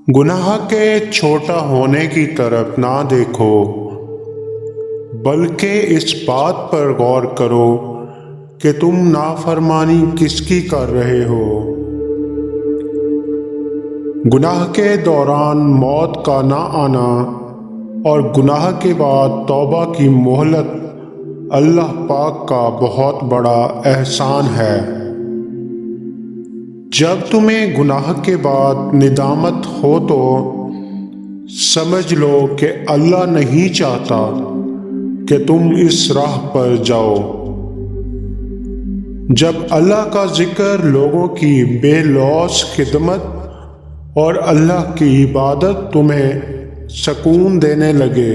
گناہ کے چھوٹا ہونے کی طرف نہ دیکھو، بلکہ اس بات پر غور کرو کہ تم نافرمانی کس کی کر رہے ہو۔ گناہ کے دوران موت کا نہ آنا اور گناہ کے بعد توبہ کی مہلت اللہ پاک کا بہت بڑا احسان ہے۔ جب تمہیں گناہ کے بعد ندامت ہو تو سمجھ لو کہ اللہ نہیں چاہتا کہ تم اس راہ پر جاؤ۔ جب اللہ کا ذکر لوگوں کی بے لوث خدمت اور اللہ کی عبادت تمہیں سکون دینے لگے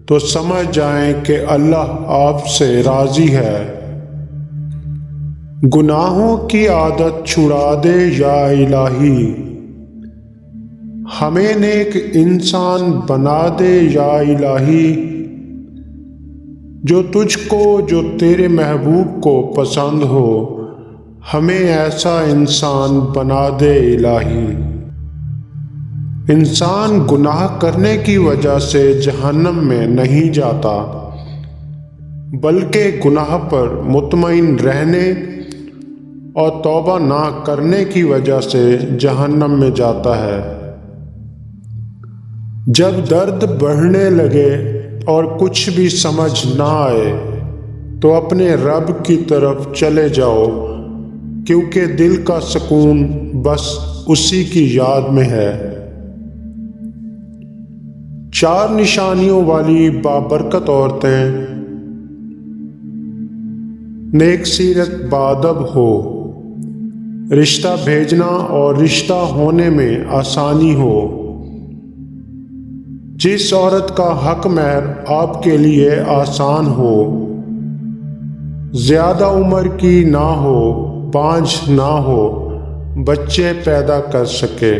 تو سمجھ جائیں کہ اللہ آپ سے راضی ہے۔ گناہوں کی عادت چھڑا دے یا الہی، ہمیں نیک انسان بنا دے یا الہی، جو تجھ کو جو تیرے محبوب کو پسند ہو، ہمیں ایسا انسان بنا دے الہی۔ انسان گناہ کرنے کی وجہ سے جہنم میں نہیں جاتا، بلکہ گناہ پر مطمئن رہنے اور توبہ نہ کرنے کی وجہ سے جہنم میں جاتا ہے۔ جب درد بڑھنے لگے اور کچھ بھی سمجھ نہ آئے تو اپنے رب کی طرف چلے جاؤ، کیونکہ دل کا سکون بس اسی کی یاد میں ہے۔ 4 نشانیوں والی بابرکت عورتیں، نیک سیرت بادب ہو، رشتہ بھیجنا اور رشتہ ہونے میں آسانی ہو، جس عورت کا حق مہر آپ کے لیے آسان ہو، زیادہ عمر کی نہ ہو، بانجھ نہ ہو، بچے پیدا کر سکے۔